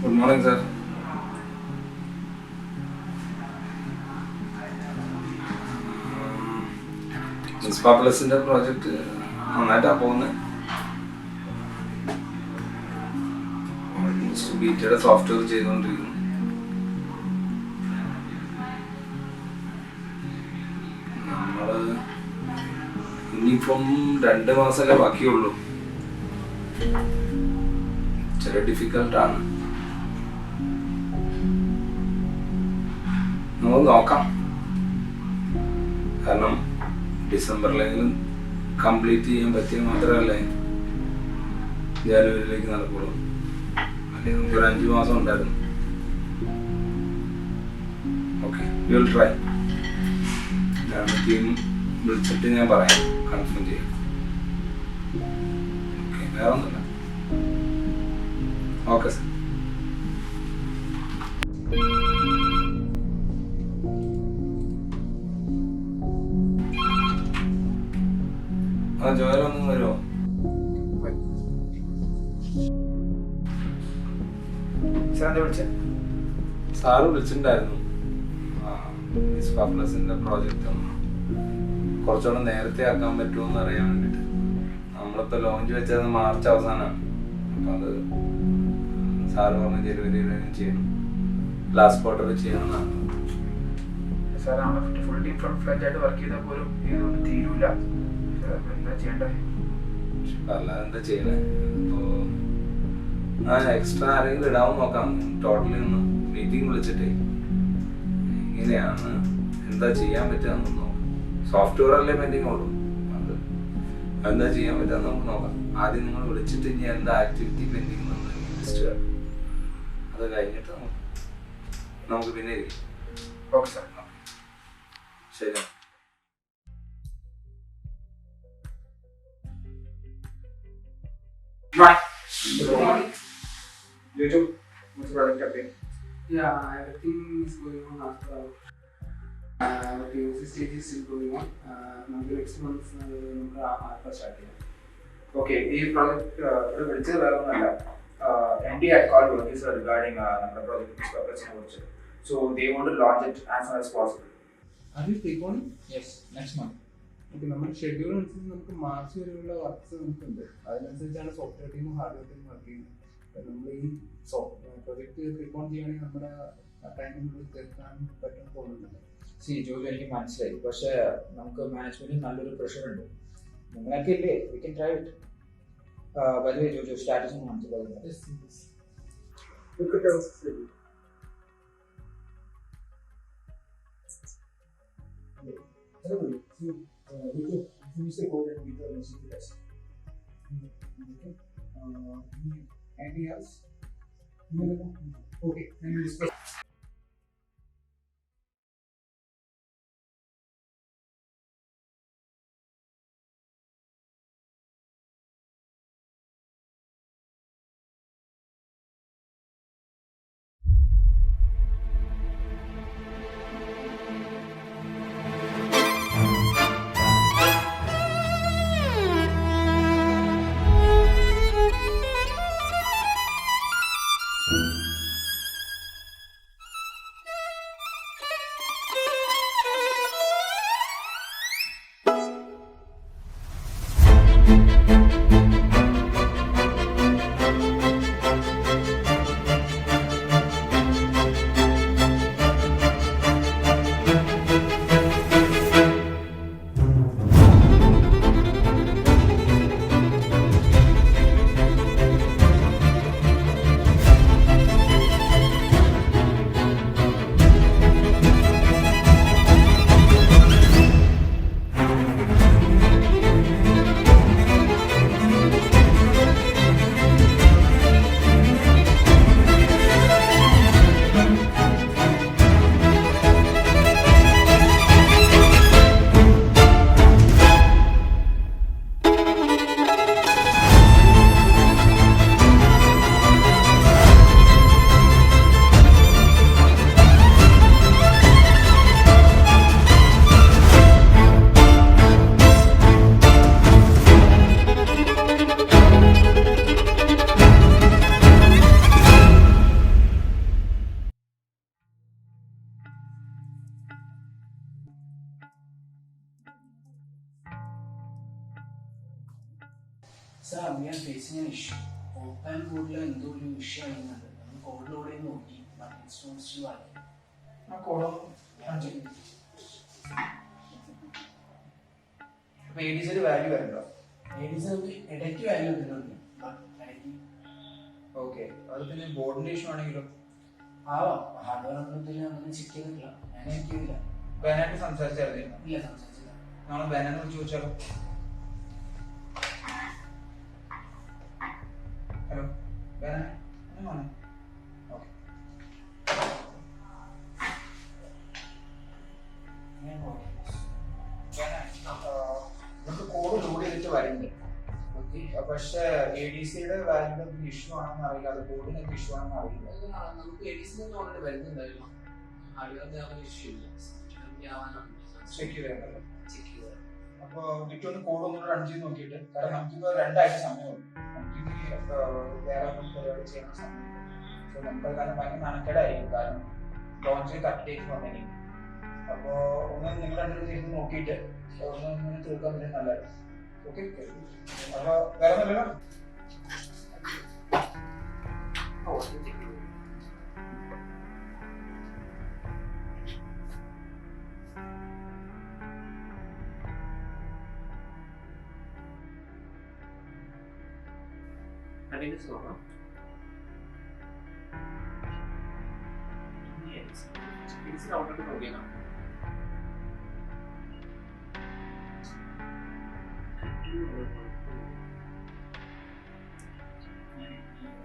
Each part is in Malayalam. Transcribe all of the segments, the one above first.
Good morning, sir. നിസ്പ പ്ലസിന്റെ പ്രോജക്റ്റ് നന്നായിട്ടാണ് പോകുന്നത്. ഓൾമോസ്റ്റ് ബീറ്റയുടെ സോഫ്റ്റ്വെയർ ചെയ്തുകൊണ്ടിരിക്കുന്നു. നമ്മള് ഇനിയിപ്പം 2 മാസമല്ലേ ബാക്കിയുള്ളൂ. ചില ഡിഫിക്കൽട്ടാണ്, നമുക്ക് നോക്കാം. കാരണം ഡിസംബറിലെങ്കിലും കംപ്ലീറ്റ് ചെയ്യാൻ പറ്റിയാൽ മാത്രമല്ലേ ജനുവരിയിലേക്ക് നടക്കുള്ളൂ. അല്ലെങ്കിൽ നമുക്കൊരു 5 മാസം ഉണ്ടായിരുന്നു. Okay, you will try. ഞാൻ ടീം വിളിച്ചിട്ട് ഞാൻ പറയാം, കൺഫേം ചെയ്യാം. ഓക്കെ, വേറെ ഒന്നുമില്ല. Okay sir. ജോലൊന്നും വരുമോ? സാറ് വിളിച്ചിട്ടുണ്ടായിരുന്നു. പ്ലസിന്റെ പ്രോജക്റ്റ് കുറച്ചുകൂടെ നേരത്തെ ആക്കാൻ പറ്റുമോ അറിയാൻ വേണ്ടിട്ട്. നമ്മളിപ്പോ ലോഞ്ച് വെച്ചത് മാർച്ച് അവസാനമാണ്. അപ്പൊ അത് സാറ് പറഞ്ഞ ജനുവരിയിൽ ചെയ്യണം, ലാസ്റ്റ് ക്വാർട്ടറിൽ ചെയ്യണമെന്നാണ്. സാർ നമ്മൾ ഫുൾ ടീം ഫ്രണ്ട് ഫ്ലാറ്റ് ആയിട്ട് വർക്ക് ചെയ്താൽ പോലും ഇതൊന്നും തീരൂല. എന്താ ചെയ്യണ്ടേ? അല്ലാതെ എന്താ ചെയ്യണേ? ഇപ്പോ എക്സ്ട്രാ ആരെങ്കിലും ഇടാവും നോക്കാം. ടോട്ടലി ഒന്ന് മീറ്റിംഗ് വിളിച്ചിട്ടേ എങ്ങനെയാണ് എന്താ ചെയ്യാൻ പറ്റുക നോക്കാം. സോഫ്റ്റ്വെയർ അല്ലേ പെൻഡിങ് ഉള്ളൂ, അത് എന്താ ചെയ്യാൻ പറ്റുക നമുക്ക് നോക്കാം. ആദ്യം നിങ്ങൾ വിളിച്ചിട്ട് ഇനി എന്താ ആക്ടിവിറ്റി പെൻഡിങ് ലിസ്റ്റ് കാണും, അത് കഴിഞ്ഞിട്ട് നമുക്ക് പിന്നെ ഇരിക്കും. Okay sir. ശരി. YouTube, what's the product update? Yeah, everything is going on as per our POC stage is still going on. Next month, alpha start here. Okay, this project is very well. ND had called Verghese regarding the project. So they want to launch it as soon as possible. Are you take on? Yes, next month. Okay, നമ്മുടെ ഷെഡ്യൂൾ അനുസരിച്ച് നമുക്ക് മാർച്ച് വരെയുള്ള വർക്ക്സ് നമുക്കുണ്ട്. അതിനനുസരിച്ചാണ് സോഫ്റ്റ്വെയർ ടീമും ഹാർഡ്വെയർ ടീമും വർക്ക് ചെയ്യുന്നത്. നമ്മൾ ഈ പ്രൊജക്ട് പ്രീപോൺ ചെയ്യുകയാണെങ്കിൽ നമ്മുടെ ടൈമിനുള്ളിൽ തീർക്കാൻ പറ്റുമെന്ന് തോന്നുന്നില്ല. ജോലി എനിക്ക് മനസ്സിലായി, പക്ഷേ നമുക്ക് മാനേജ്മെന്റിൽ നല്ലൊരു പ്രഷർ ഉണ്ട്. നിങ്ങളൊക്കെ ഇല്ലേ, we can try it. By the way Jojo, status ഒന്ന് മനസ്സിലാവുക. Finish the code and get the machine test. Okay. Anything else? No. Okay. Then we discuss. Sir, we are facing an issue. Open board എന്തോ ഒരു ഇഷ്യൂ ആയിരുന്നുണ്ട്. നമ്മൾ കോഡിലൂടെ നോക്കി, but it's not still working. ആ കോഡോ അപ്പോൾ ADCയുടെ വാല്യൂ വരണ്ടോ? ADC ഇടയ്ക്ക് വാല്യൂ വരുന്നുണ്ട്, but ഇടയ്ക്ക് ഓക്കെ, അത് പിന്നെ ബോർഡിന്റെ ഇഷ്യൂ ആണെങ്കിലോ? ആവാം. ഹാർഡ്വെയർ ഒന്നും അങ്ങനെ ചെക്ക് ചെയ്തിട്ടില്ല, ഞാൻ എനിക്കില്ല. ബനായിട്ട് സംസാരിച്ചായിരുന്നു? ഇല്ല, സംസാരിച്ചില്ല. നമ്മൾ ബനാനെ വിളിച്ച് ചോദിച്ചാലോ? Hello banana, okay. നമുക്ക് കോഡ് ലോഡ് ചെയ്തിട്ട് വരുന്നുണ്ട്. പക്ഷേ ADCയുടെ വാല്യൂടെ ഇഷ്യൂ ആണെന്ന് അറിയില്ല, അത് ബോർഡിന് ഇഷ്യൂ ആണെന്ന് അറിയില്ല. നമുക്ക് ADC ഓൾറെഡി വരുന്നുണ്ടായിരുന്നു. ഹാർഡ്വെയറിന്റെ ഇഷ്യൂ ഇല്ല, ചെക്ക് ചെയ്തല്ലോ. ചെക്ക് ചെയ്തത്. അപ്പോൾ വിറ്റൊന്ന് കോഡ് ഒന്നുകൂടെ റൺ ചെയ്ത് നോക്കിയിട്ട്, കാരണം നമുക്കിപ്പോൾ 2 ആഴ്ച സമയമുള്ളൂ, നമുക്കിനി വേറെ പരിപാടി ചെയ്യുന്ന സമയം. സോ നമുക്കത് കാരണം ഭയങ്കര മെനക്കേടായിരിക്കും, കാരണം ലോഞ്ച് കറക്റ്റ് ഡേറ്റ് വന്നെങ്കിൽ. അപ്പോൾ ഒന്ന് നിങ്ങൾ രണ്ടുപേരും ചെയ്ത് നോക്കിയിട്ട് ഒന്ന് തീർക്കാൻ പറ്റും നല്ലതായിരുന്നു. ഓക്കെ, അപ്പോൾ വേറെ ഒന്നുമില്ലല്ലോ? Continuous നോക്കാം. ADC ഔട്ട്പുട്ട് നോക്കിയേക്കാം.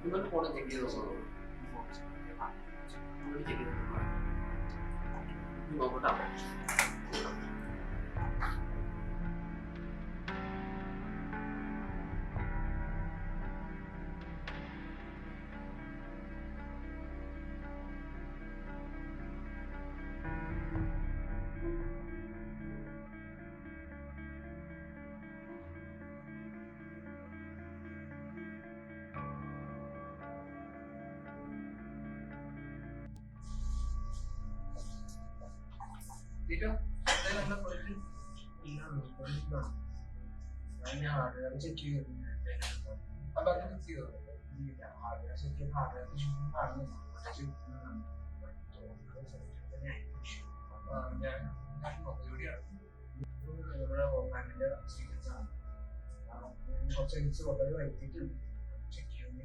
ഇങ്ങോട്ട് ഫോൺ ചെക്ക് ചെയ്ത് നോക്കൂ. ചെക്ക് ചെയ്ത് നോക്കട്ടാ. ഞാൻ ഹാർഡ്വെയർ ചെക്ക് ചെയ്തു. അപ്പോൾ അത് ഫിക്സ് ചെയ്തോ? ഹാർഡ്വെയർ ചെക്ക് ചെയ്ത് ഹാർഡ്വെയർ ഇഷ്യൂ കാണുന്നു. ഞാൻ നോക്കിയാണ് നമ്മുടെ ഓൺലൈനിൻ്റെ സീരിയസ് ആണ്. കുറച്ച് ഹിറ്റ്സ് വളരെ വൈകിട്ടുണ്ട്. ചെക്ക് ചെയ്യുന്ന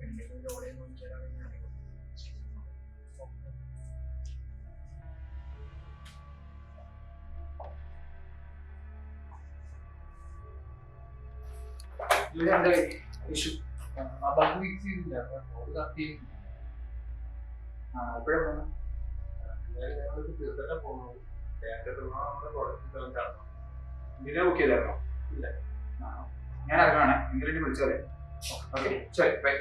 എന്തെങ്കിലും ലോഡ് ചെയ്ത് നോക്കിയാലാണ് ഞാൻ ഇവിടെ എന്താ ഇഷ്യൂ? ആ ബഗ് ഫിക്സ് ചെയ്തില്ല, കോഡ് കറക്റ്റ് ചെയ്യുന്നില്ല. എപ്പോഴാണ് പോകുന്നത്? തീർത്തന്നെ പോകുന്നത്. നമ്മുടെ പ്രോഡക്റ്റ് കാണണം. ഇതിനെ ബുക്ക് ചെയ്തായിരുന്നോ? ഇല്ല, ഞാൻ ഇറങ്ങാണ്, എന്തിനും വിളിച്ചാലേ. ഓക്കെ, ശരി, by.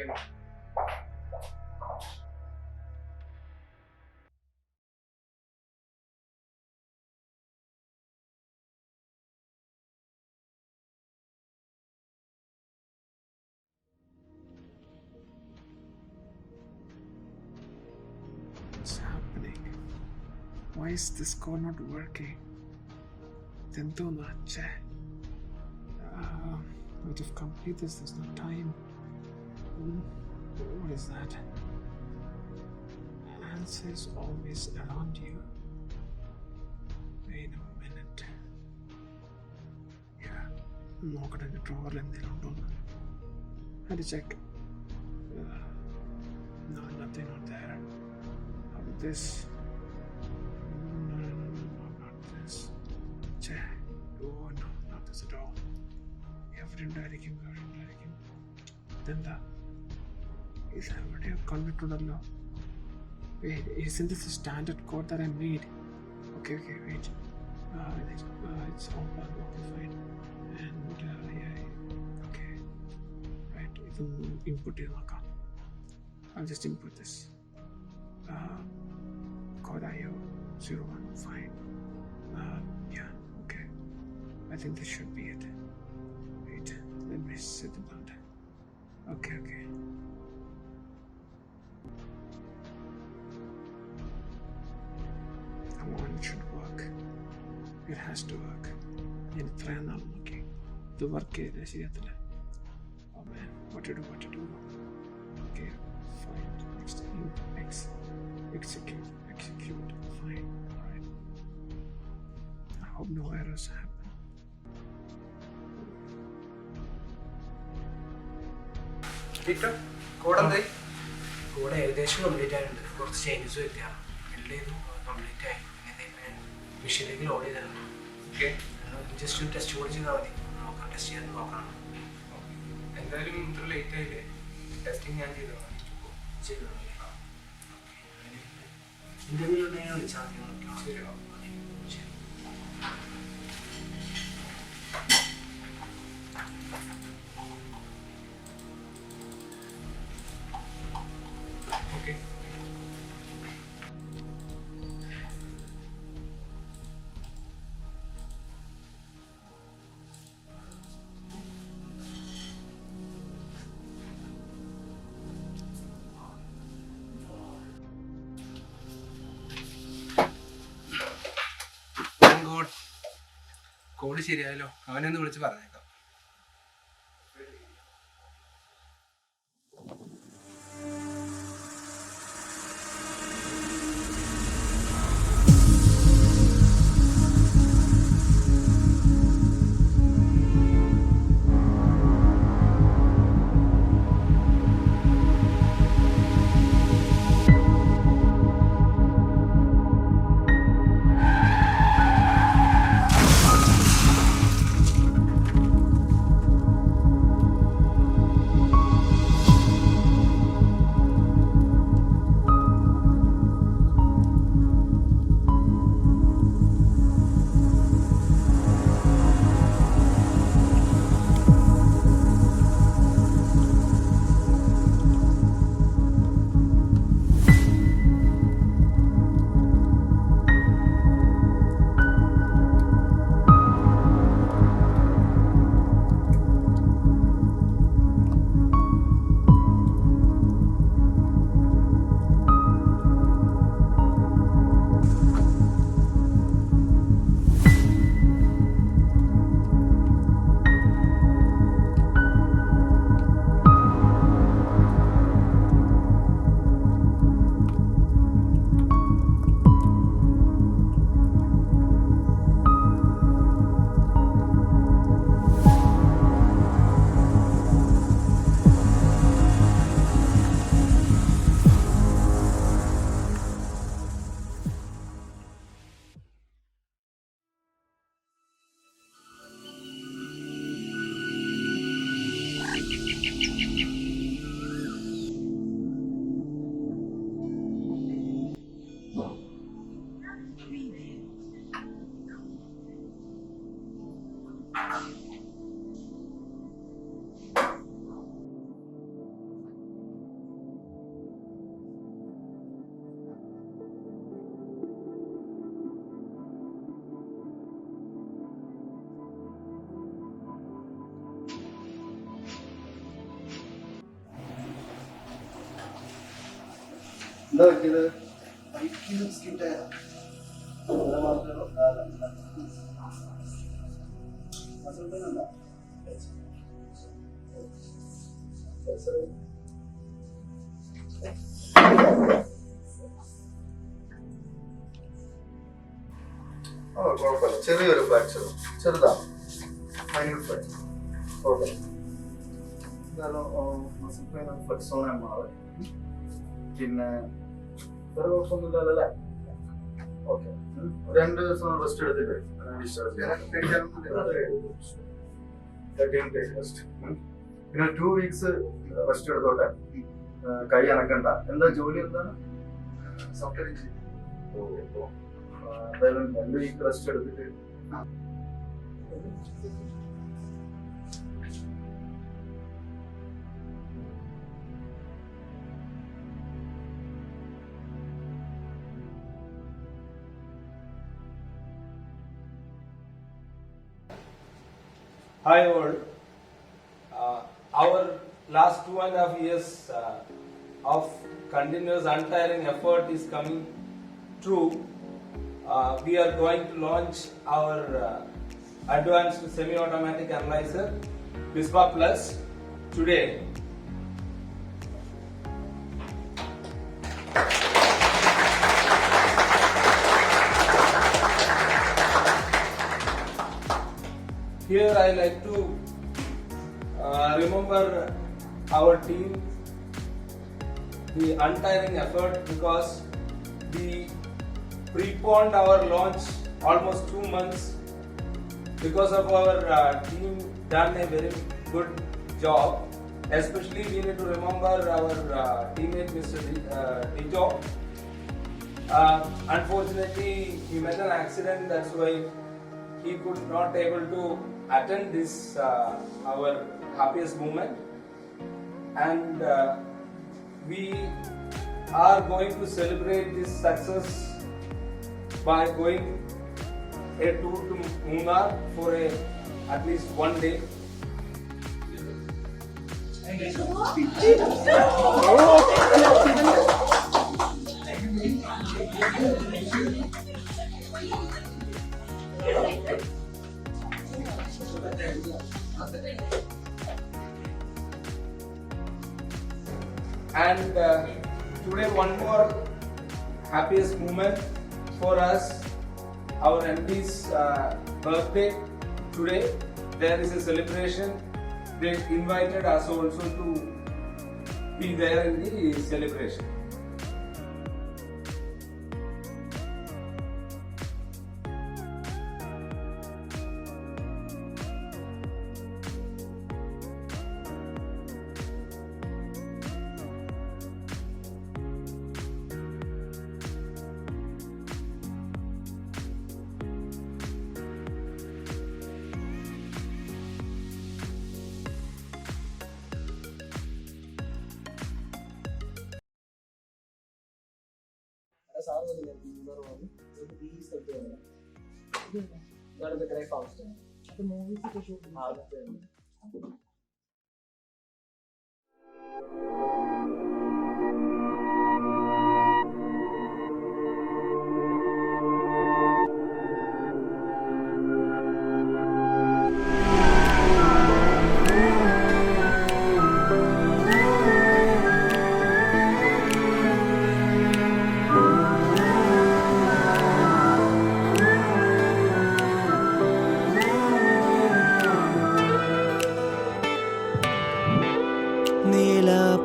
What's happening? Why is this code not working? But to complete this, there's no time. What is that? Answer is always around you. Wait a minute. Yeah, lock it in the drawer and they don't. I had to check. No, nothing out there. How about this? No, not this. Check. Oh no, not this at all. Everything. Then is already a converted. Wait, isn't this a standard code that I made? Okay, wait. It's all done. Okay, fine. And yeah, okay. Right, it will input in account. I'll just input this. Code IO01, fine. Yeah, okay. I think this should be it. Wait, let me set it down. Okay. Come on, it should work. It has to work. In 3 now looking. ഇത് വർക്ക് ചെയ്തില്ല, ശരിയാത്തില്ല. Oh man, what to do? Okay, fine. Next, execute. Fine, alright. I hope no errors happen. Code എന്തായി? കോഡ് ഏകദേശം കംപ്ലീറ്റ് ആയിട്ടുണ്ട്. കുറച്ച് ചേഞ്ചസ് വരുത്തിയാണ്. എല്ലാം കംപ്ലീറ്റ് ആയി. പിന്നെ മെഷീനിലേക്ക് ലോഡ് ചെയ്തിട്ടുണ്ട്. ഓക്കെ, ജസ്റ്റ് ഒരു ടെസ്റ്റ് കൂടി ചെയ്താൽ മതി. നോക്കാം, ടെസ്റ്റ് ചെയ്ത് നോക്കണം. എന്തായാലും ഇത്ര ലേറ്റ് ആയില്ലേ? ടെസ്റ്റിംഗ് ഞാൻ ചെയ്തോളാം. ചെയ്തോ. എന്തെങ്കിലും ഉണ്ടെങ്കിൽ വിളിച്ചാൽ മതി. ശരി. ശരി. ഓക്കെ. കോഡ് ശരിയായല്ലോ. അവനെ ഒന്ന് വിളിച്ച് പറഞ്ഞേക്കാം. എന്താ പറ്റിയത്? കുഴപ്പമില്ല, ചെറിയൊരു ഫ്രാക്ചർ, ചെറുതാണ്, മൈന്യൂട്ട് ഫ്രാക്ചർ, കുഴപ്പമില്ല. എന്തായാലും മസിൽ പെയിൻ ഫ്ലെക്സോണെ മാറി. പിന്നെ വേറെ കുഴപ്പമൊന്നുമില്ലല്ലോ അല്ലേ? ഓക്കെ, 2 ദിവസം റെസ്റ്റ് എടുത്തിട്ട് ഡിസ്ചാർജ് ചെയ്യാം. പിന്നെ 2 വീക്സ് റെസ്റ്റ് എടുത്തോട്ടെ. കൈ അനക്കണ്ട. എന്താ ജോലി? എന്താണ്? Software engineer. എന്തായാലും 2 വീക്ക് റെസ്റ്റ് എടുത്തിട്ട് Hi all. Our last 2.5 years of continuous untiring effort is coming true. We are going to launch our advanced semi-automatic analyzer Vispa Plus today. Here I like to remember our team, the untiring effort, because we preponed our launch almost 2 months. Because of our team done a very good job. Especially we need to remember our teammate Mr. Dito. Unfortunately, he met an accident. That's why he could not able to attend this our happiest moment. And we are going to celebrate this success by going a tour to Munnar for at least 1 day. And today one more happiest moment for us, our MD's birthday. Today there is a celebration. They invited us also to be there in the celebration.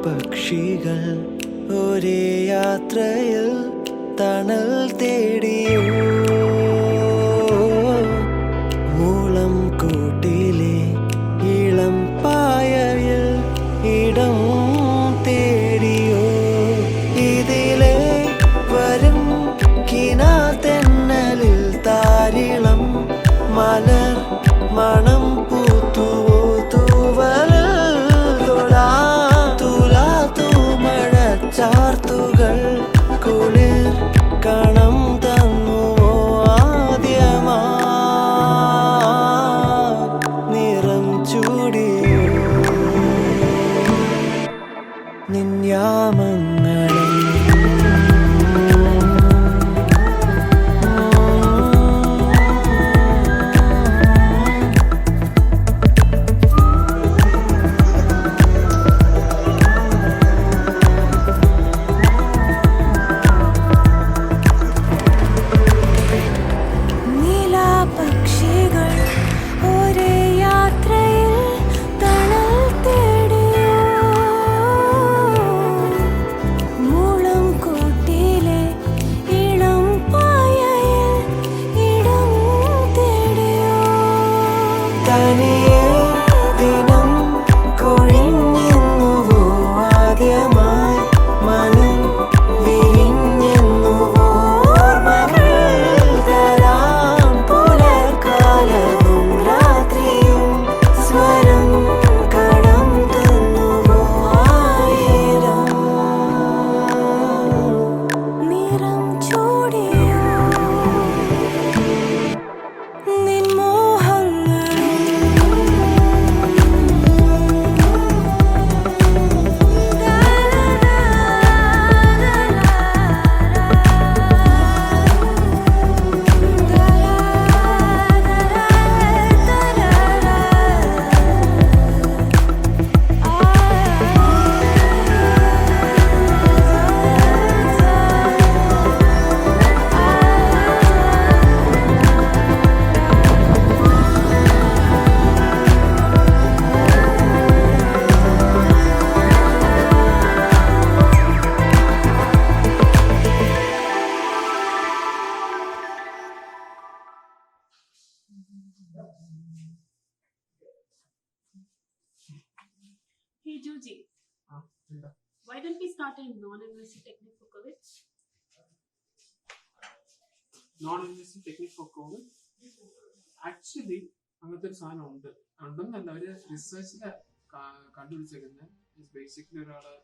പക്ഷികൾ ഒരേ യാത്രയിൽ തണൽ തേടിയോ മൂളം കൂട്ടിലെ ഇളം പായയിൽ ഇടം തേടിയോ ഇതിലെ വരും കിനാതെന്നലിൽ താരിളം മലർ മണം പൂത്തുവോ തൂവലിൽ തൊടാ ചാർത്തുകൾ കുളിർ കണം തന്നുവോ ആദ്യമാ നിറം ചൂടിയോ നിന്യാമങ്ങളും മൂളം Bijuji, എന്താ why don't we start a non-invasive technique for COVID? non-invasive technique for COVID? Actually, അങ്ങനത്തെ ഒരു സാധനം ഉണ്ടെന്നല്ല ഒരു റിസർച്ചിൽ കണ്ടുപിടിച്ചേക്കുന്നത് ബേസിക്കലി ഒരാള്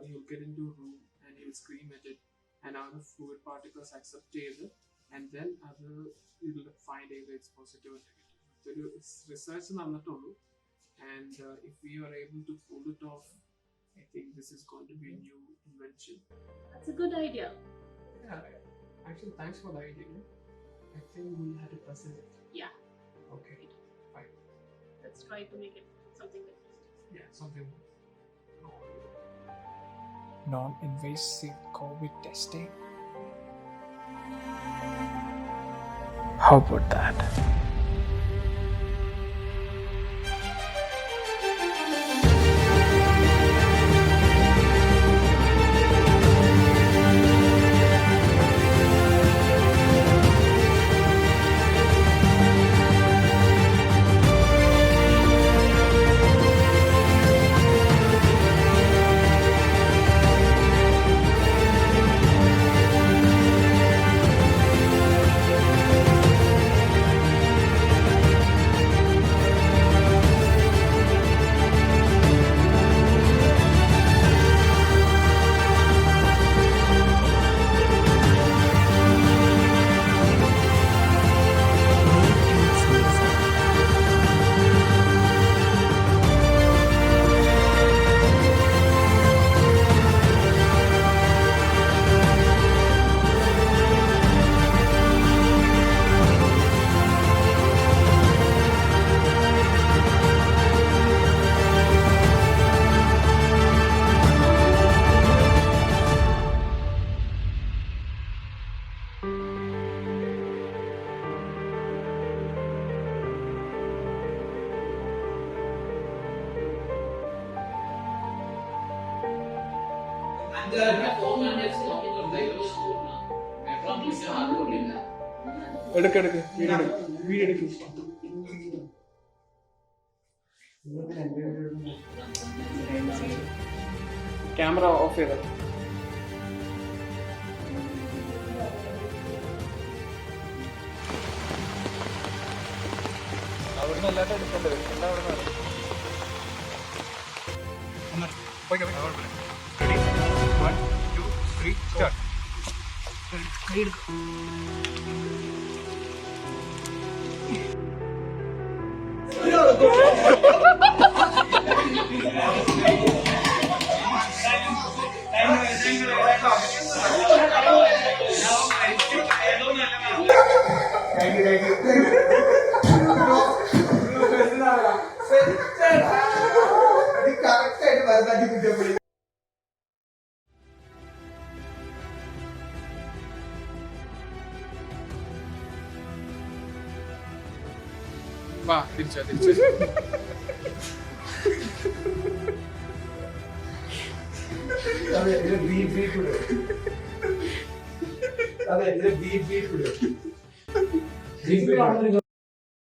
he'll get into a room and he'll scream at it and other fluid particles accept ചെയ്ത് and then അത് will find either it's positive or negative. ഒരു research നടന്നിട്ടുള്ളൂ and if we are able to pull it off, I think this is going to be a new invention. That's a good idea. Yeah, actually thanks for the idea. I think we had to present it. Yeah. Okay, fine. Let's try to make it something like this. Yeah, something. Non-invasive COVID testing. How about that? എടുക്ക് വീഡിയോ എടുക്ക് ക്യാമറ ഓഫ് ചെയ്ത അവിടുന്ന് എല്ലാവരും എടുക്കേണ്ടത് എല്ലാം അവിടെ കറക്റ്റായിട്ട് ഭരതാക്കി കിട്ടിയപ്പോഴേ വാ തിരിച്ചോ അതെ ഇതിന് ബീറ്റ് കൂടെ അതെ ഇതിന് ബീറ്റ് കൂടെ